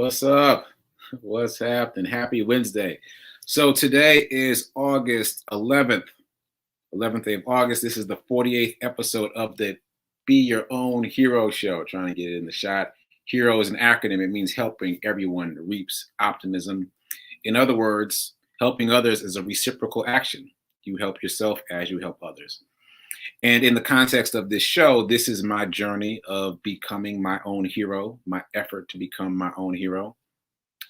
What's up? What's happening? Happy Wednesday. So today is August 11th, 11th day of August. This is the 48th episode of the Be Your Own Hero show. Trying to get it in the shot. Hero is an acronym. It means helping everyone reaps optimism. In other words, helping others is a reciprocal action. You help yourself as you help others. And in the context of this show, this is my journey of becoming my own hero, my effort to become my own hero.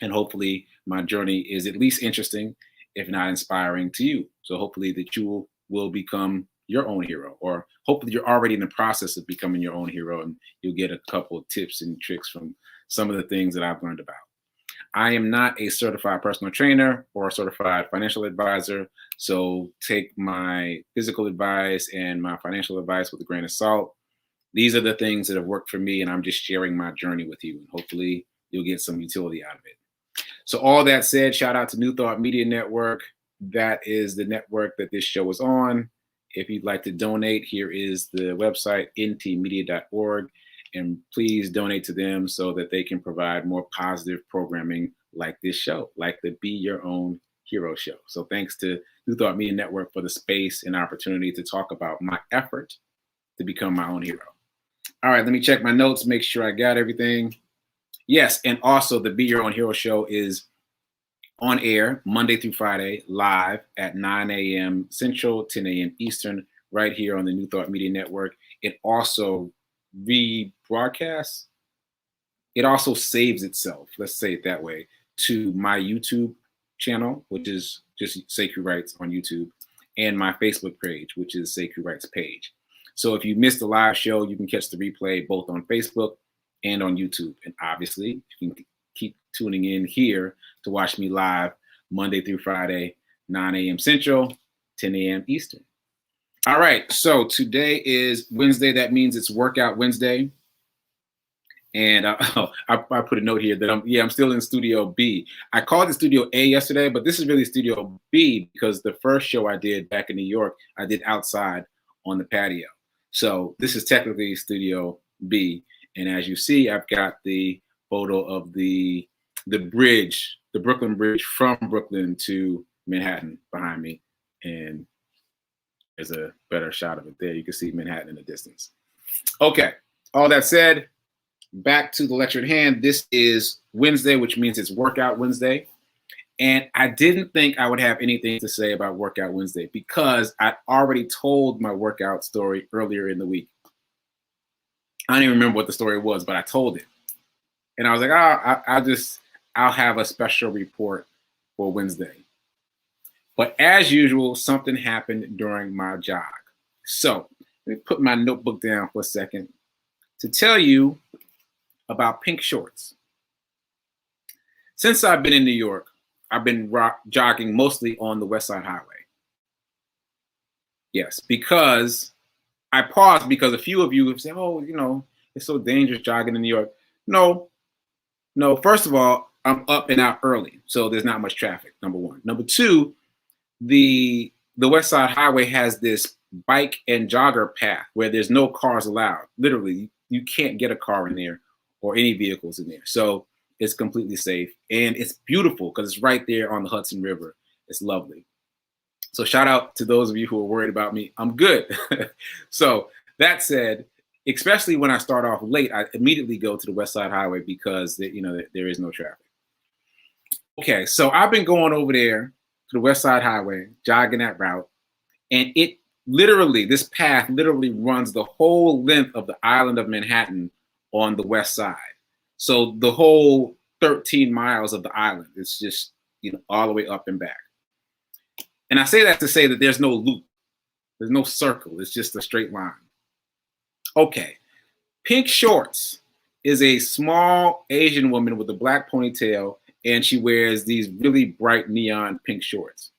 And hopefully my journey is at least interesting, if not inspiring to you. So hopefully that you will become your own hero, or hopefully you're already in the process of becoming your own hero and you'll get a couple of tips and tricks from some of the things that I've learned about. I am not a certified personal trainer or a certified financial advisor, so take my physical advice and my financial advice with a grain of salt. These are the things that have worked for me, and I'm just sharing my journey with you, and hopefully you'll get some utility out of it. So all that said, shout out to New Thought Media Network. That is the network that this show is on. If you'd like to donate, here is the website, ntmedia.org. And please donate to them so that they can provide more positive programming like this show, like the Be Your Own Hero show. So thanks to New Thought Media Network for the space and opportunity to talk about my effort to become my own hero. All right, let me check my notes, make sure I got everything. Yes, and also the Be Your Own Hero show is on air Monday through Friday, live at 9 a.m. Central, 10 a.m. Eastern, right here on the New Thought Media Network. It also rebroadcasts. It also saves itself, let's say it that way, to my YouTube channel, which is just Sekou Writes on YouTube, and my Facebook page, which is Sekou Writes page. So if you missed the live show, you can catch the replay both on Facebook and on YouTube. And obviously, you can keep tuning in here to watch me live Monday through Friday, 9 a.m. Central, 10 a.m. Eastern. All right, so today is Wednesday. That means it's Workout Wednesday. And I put a note here that I'm still in Studio B. I called it Studio A yesterday, but this is really Studio B because the first show I did back in New York, I did outside on the patio. So this is technically Studio B. And as you see, I've got the photo of the bridge, the Brooklyn Bridge from Brooklyn to Manhattan behind me. And there's a better shot of it there. You can see Manhattan in the distance. Okay, all that said, back to the lecture at hand. This is Wednesday, which means it's Workout Wednesday. And I didn't think I would have anything to say about Workout Wednesday because I already told my workout story earlier in the week. I don't even remember what the story was, but I told it. And I was like, I'll have a special report for Wednesday. But as usual, something happened during my jog. So let me put my notebook down for a second to tell you about pink shorts. Since I've been in New York, I've been jogging mostly on the West Side Highway. Yes, because I paused because a few of you have said, oh, it's so dangerous jogging in New York. No, first of all, I'm up and out early, so there's not much traffic, number one. Number two, the West Side Highway has this bike and jogger path where there's no cars allowed. Literally, you can't get a car in there or any vehicles in there. So it's completely safe. And it's beautiful because it's right there on the Hudson River. It's lovely. So shout out to those of you who are worried about me. I'm good. So that said, especially when I start off late, I immediately go to the West Side Highway because there is no traffic. Okay, so I've been going over there to the West Side Highway, jogging that route, and this path literally runs the whole length of the island of Manhattan on the west side. So the whole 13 miles of the island is just, all the way up and back. And I say that to say that there's no loop. There's no circle. It's just a straight line. Okay. Pink Shorts is a small Asian woman with a black ponytail, and she wears these really bright neon pink shorts.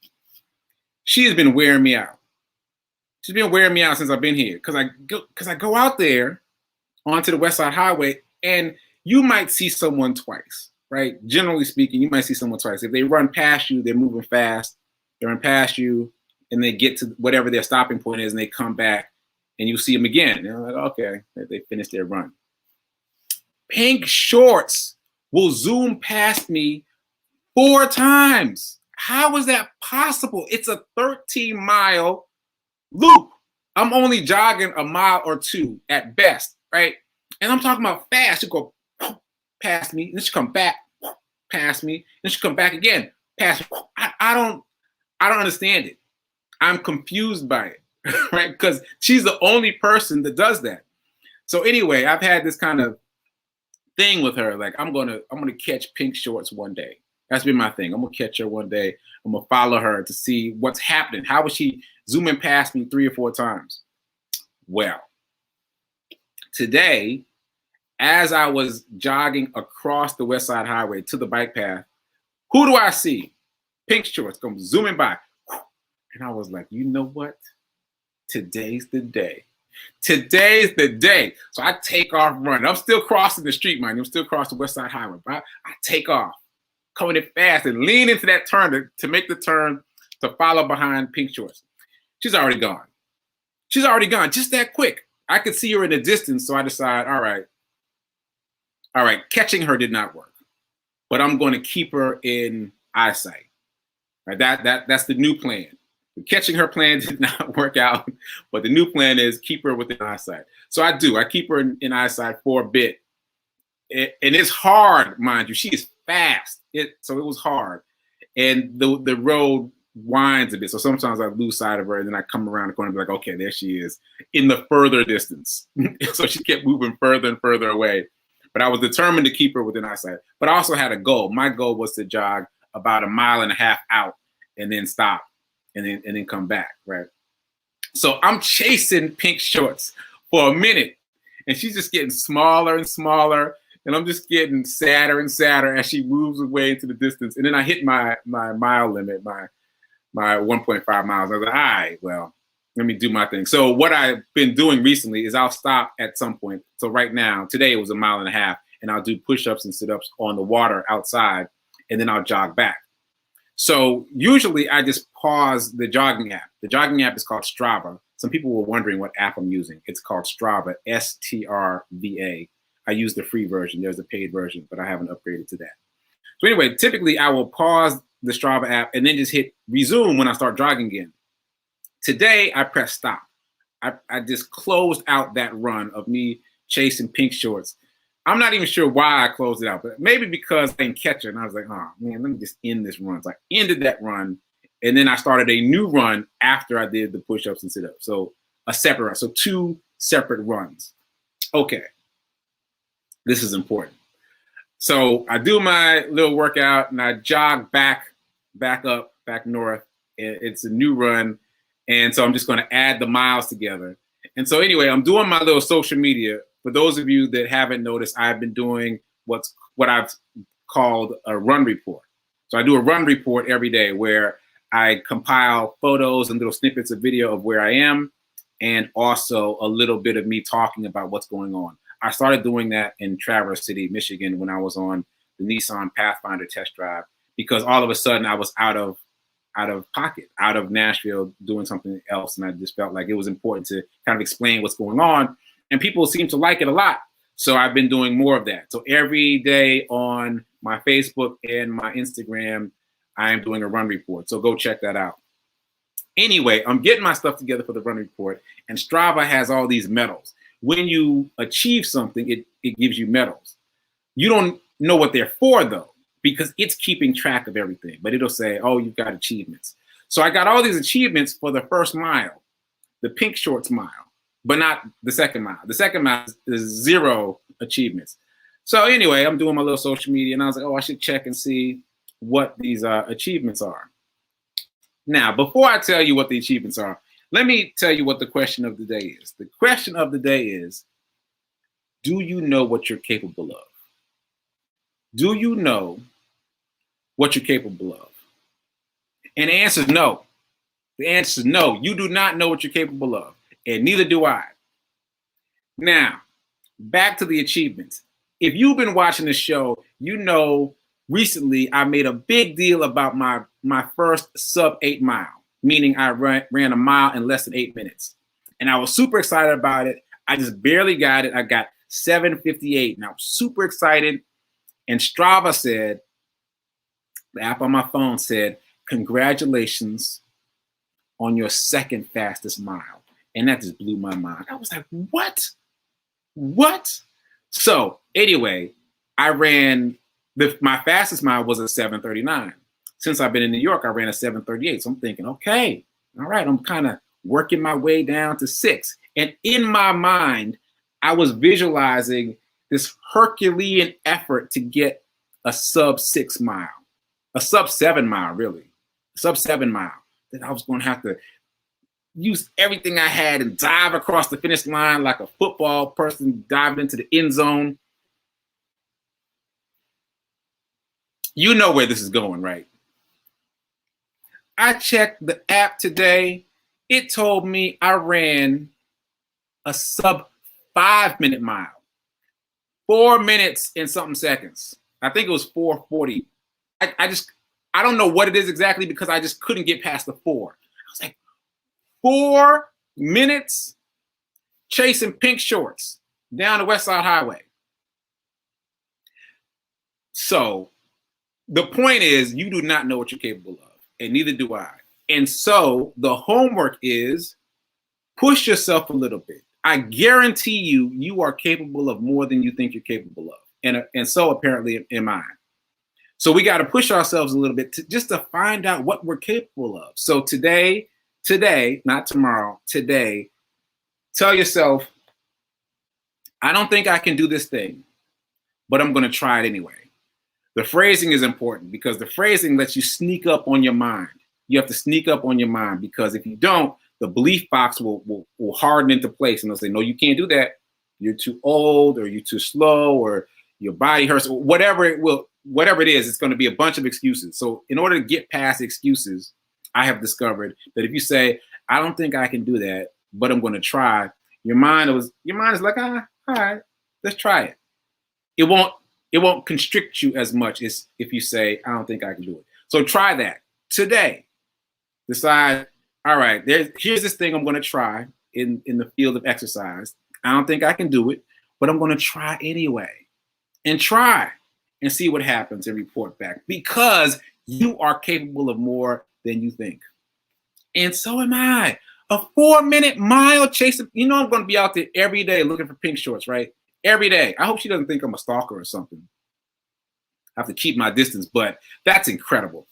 She has been wearing me out. She's been wearing me out since I've been here because I go out there onto the West Side Highway, and you might see someone twice, right? Generally speaking, you might see someone twice. If they run past you, they're moving fast. They run past you, and they get to whatever their stopping point is, and they come back, and you see them again. And you're like, okay, they finished their run. Pink Shorts will zoom past me 4 times. How is that possible? It's a 13-mile loop. I'm only jogging a mile or 2 at best, right? And I'm talking about fast. She'll go past me, and then she'll come back past me, then she'll come back again past me. I don't understand it. I'm confused by it, right? Because she's the only person that does that. So anyway, I've had this kind of thing with her. Like I'm gonna catch Pink Shorts one day. That's been my thing. I'm gonna catch her one day. I'm gonna follow her to see what's happening. How was she zooming past me 3 or 4 times? Well, today, as I was jogging across the West Side Highway to the bike path, who do I see? Pink Shorts come zooming by. And I was like, you know what? Today's the day. Today's the day. So I take off running. I'm still crossing the street, man. I'm still crossing the West Side Highway. But I take off, coming in fast and lean into that turn to make the turn to follow behind Pink Shorts. She's already gone. She's already gone, just that quick. I could see her in the distance, so I decide, all right, catching her did not work, but I'm going to keep her in eyesight. Right? That's the new plan. The catching her plan did not work out, but the new plan is keep her within eyesight. So I do. I keep her in eyesight for a bit. And it's hard, mind you. She is fast. So it was hard. And the road winds a bit. So sometimes I lose sight of her, and then I come around the corner and be like, okay, there she is in the further distance. So she kept moving further and further away. But I was determined to keep her within eyesight. But I also had a goal. My goal was to jog about 1.5 miles out and then stop and then come back, right? So I'm chasing Pink Shorts for a minute, and she's just getting smaller and smaller, and I'm just getting sadder and sadder as she moves away into the distance. And then I hit my mile limit, my 1.5 miles. I was like, all right, well, let me do my thing. So what I've been doing recently is I'll stop at some point. So right now, today it was 1.5 miles, and I'll do push-ups and sit-ups on the water outside, and then I'll jog back. So usually I just pause the jogging app. The jogging app is called Strava. Some people were wondering what app I'm using. It's called Strava, Strva. I use the free version. There's a paid version, but I haven't upgraded to that. So anyway, typically I will pause the Strava app and then just hit resume when I start jogging again. Today I pressed stop. I just closed out that run of me chasing Pink Shorts. I'm not even sure why I closed it out, but maybe because I didn't catch her, and I was like, oh man, let me just end this run. So I ended that run, and then I started a new run after I did the push-ups and sit-ups. So a separate run, so 2 separate runs. Okay, this is important. So I do my little workout, and I jog back north. It's a new run, and so I'm just going to add the miles together. And so anyway, I'm doing my little social media. For those of you that haven't noticed, I've been doing what I've called a run report. So I do a run report every day where I compile photos and little snippets of video of where I am, and also a little bit of me talking about what's going on. I started doing that in Traverse City, Michigan, when I was on the Nissan Pathfinder test drive, because all of a sudden I was out of pocket, out of Nashville, doing something else, and I just felt like it was important to kind of explain what's going on. And people seem to like it a lot. So I've been doing more of that. So every day on my Facebook and my Instagram, I am doing a run report. So go check that out. Anyway, I'm getting my stuff together for the run report. And Strava has all these medals. When you achieve something, it gives you medals. You don't know what they're for, though, because it's keeping track of everything. But it'll say, oh, you've got achievements. So I got all these achievements for the first mile, the Pink Shorts mile, but not the second mile. The second mile is 0 achievements. So anyway, I'm doing my little social media, and I was like, oh, I should check and see what these achievements are. Now, before I tell you what the achievements are, let me tell you what the question of the day is. The question of the day is, do you know what you're capable of? Do you know what you're capable of? And the answer is no. The answer is no. You do not know what you're capable of. And neither do I. Now, back to the achievements. If you've been watching the show, you know recently I made a big deal about my first sub 8 mile, meaning I ran 1 mile in less than 8 minutes. And I was super excited about it. I just barely got it. I got 7:58, and I was super excited. And Strava said, the app on my phone said, congratulations on your second fastest mile. And that just blew my mind. I was like, what? What? So anyway, I ran, my fastest mile was a 7:39. Since I've been in New York, I ran a 7:38. So I'm thinking, okay, all right, I'm kind of working my way down to 6. And in my mind, I was visualizing this Herculean effort to get a sub 6 mile, a sub 7 mile, really, sub 7 mile. That I was going to have to use everything I had and dive across the finish line like a football person diving into the end zone. You know where this is going, right? I checked the app today. It told me I ran a sub 5-minute mile. 4 minutes and something seconds. I think it was 4:40. I don't know what it is exactly because I just couldn't get past the 4. I was like, 4 minutes chasing pink shorts down the West Side Highway. So the point is, you do not know what you're capable of, and neither do I. And so the homework is push yourself a little bit. I guarantee you, you are capable of more than you think you're capable of. And so apparently am I. So we got to push ourselves a little bit just to find out what we're capable of. So today, not tomorrow, today, tell yourself, I don't think I can do this thing, but I'm going to try it anyway. The phrasing is important because the phrasing lets you sneak up on your mind. You have to sneak up on your mind because if you don't, the belief box will harden into place and they'll say, no, you can't do that. You're too old or you're too slow or your body hurts, or whatever it is, it's going to be a bunch of excuses. So in order to get past excuses, I have discovered that if you say, I don't think I can do that, but I'm going to try, your mind is like, all right, let's try it. It won't constrict you as much as if you say, I don't think I can do it. So try that today. Decide, all right, here's this thing I'm going to try in the field of exercise. I don't think I can do it, but I'm going to try anyway. And try and see what happens and report back because you are capable of more than you think. And so am I. A 4-minute mile chasing. You know, I'm going to be out there every day looking for pink shorts, right? Every day. I hope she doesn't think I'm a stalker or something. I have to keep my distance, but that's incredible.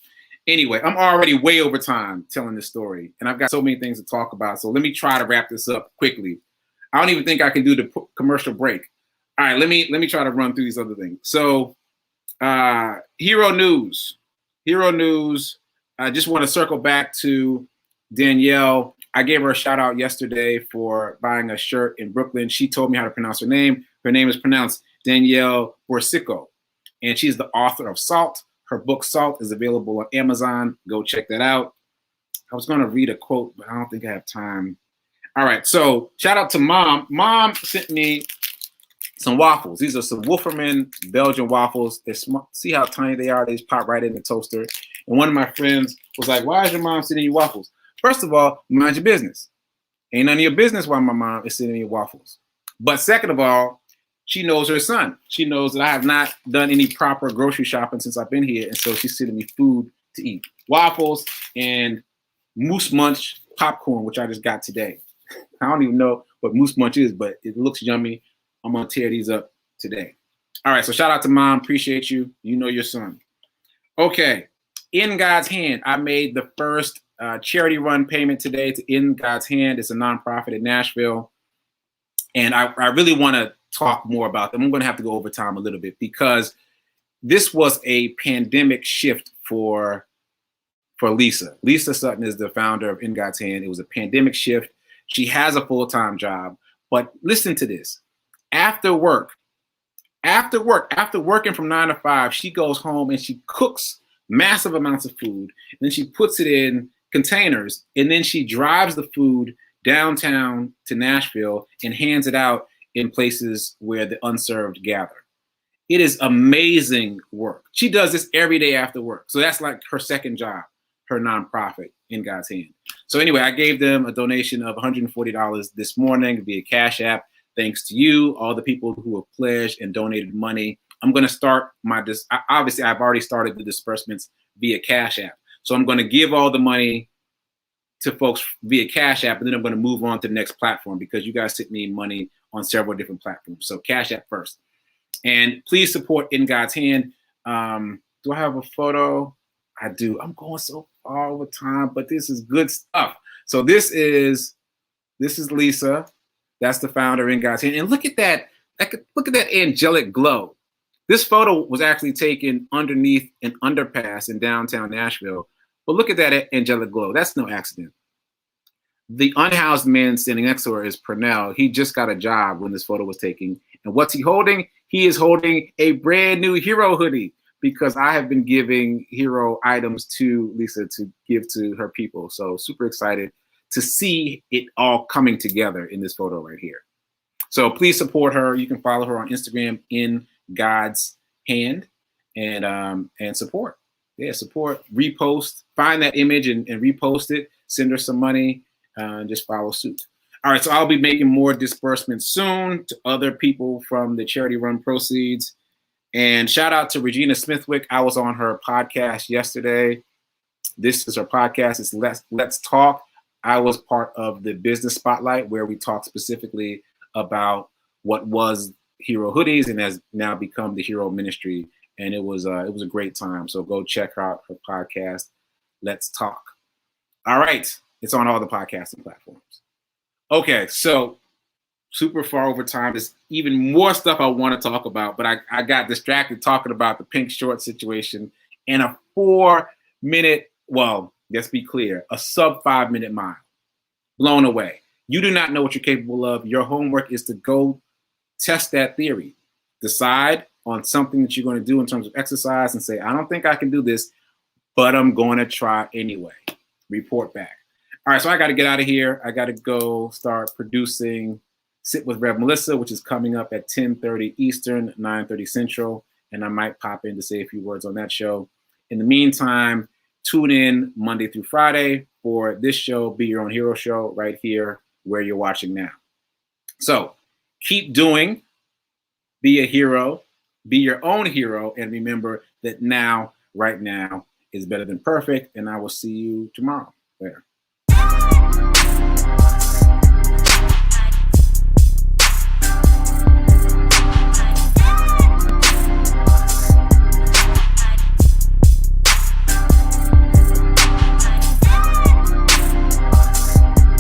Anyway, I'm already way over time telling this story, and I've got so many things to talk about. So let me try to wrap this up quickly. I don't even think I can do the commercial break. All right, let me try to run through these other things. So, Hero News. I just want to circle back to Danielle. I gave her a shout out yesterday for buying a shirt in Brooklyn. She told me how to pronounce her name. Her name is pronounced Danielle Sekou, and she's the author of Salt. Her book Salt is available on Amazon. Go check that out. I was going to read a quote, but I don't think I have time. All right, so shout out to Mom. Mom sent me some waffles. These are some Wolferman Belgian waffles. They're small. See how tiny they are? They just pop right in the toaster. And one of my friends was like, why is your mom sending you waffles? First of all, mind your business. Ain't none of your business why my mom is sending me waffles. But second of all, she knows her son. She knows that I have not done any proper grocery shopping since I've been here. And so she's sending me food to eat. Waffles and Moose Munch popcorn, which I just got today. I don't even know what Moose Munch is, but it looks yummy. I'm going to tear these up today. All right, so shout out to Mom. Appreciate you. You know your son. Okay, In God's Hand. I made the first charity run payment today to In God's Hand. It's a nonprofit in Nashville. And I really want to talk more about them. I'm going to have to go over time a little bit because this was a pandemic shift for Lisa. Lisa Sutton is the founder of In God's Hand. It was a pandemic shift. She has a full-time job. But listen to this. After working from 9 to 5, she goes home and she cooks massive amounts of food. And then she puts it in containers. And then she drives the food downtown to Nashville and hands it out in places where the unserved gather. It is amazing work. She does this every day after work. So that's like her second job, her nonprofit, In God's Hand. So anyway, I gave them a donation of $140 this morning via Cash App. Thanks to you, all the people who have pledged and donated money. I'm going to start obviously I've already started the disbursements via Cash App. So I'm going to give all the money to folks via Cash App, and then I'm going to move on to the next platform because you guys sent me money on several different platforms. So Cash App first. And please support In God's Hand. Do I have a photo? I do. I'm going so far over time, but this is good stuff. So this is Lisa. That's the founder In God's Hand. And look at that. Look at that angelic glow. This photo was actually taken underneath an underpass in downtown Nashville. But look at that angelic glow. That's no accident. The unhoused man standing next to her is Pernell. He just got a job when this photo was taken. And what's he holding? He is holding a brand new Hero hoodie because I have been giving Hero items to Lisa to give to her people. So super excited to see it all coming together in this photo right here. So please support her. You can follow her on Instagram, In God's Hand, and support. Yeah, support, repost, find that image and repost it, send her some money, and just follow suit. All right, so I'll be making more disbursements soon to other people from the charity run proceeds. And shout out to Regina Smithwick. I was on her podcast yesterday. This is her podcast. It's Let's Talk. I was part of the Business Spotlight where we talk specifically about what was Hero Hoodies and has now become the Hero Ministry. And it was a great time. So go check out her podcast, Let's Talk. All right. It's on all the podcasting platforms. Okay, so super far over time. There's even more stuff I want to talk about, but I got distracted talking about the pink short situation and a 4-minute, well, let's be clear, a sub 5-minute mile. Blown away. You do not know what you're capable of. Your homework is to go test that theory. Decide on something that you're going to do in terms of exercise and say, I don't think I can do this, but I'm going to try anyway. Report back. All right, so I got to get out of here. I got to go start producing Sit with Rev Melissa, which is coming up at 10:30 Eastern, 9:30 Central, and I might pop in to say a few words on that show. In the meantime, tune in Monday through Friday for this show, Be Your Own Hero Show, right here where you're watching now. So keep doing, be a hero, be your own hero, and remember that now, right now, is better than perfect, and I will see you tomorrow. Later.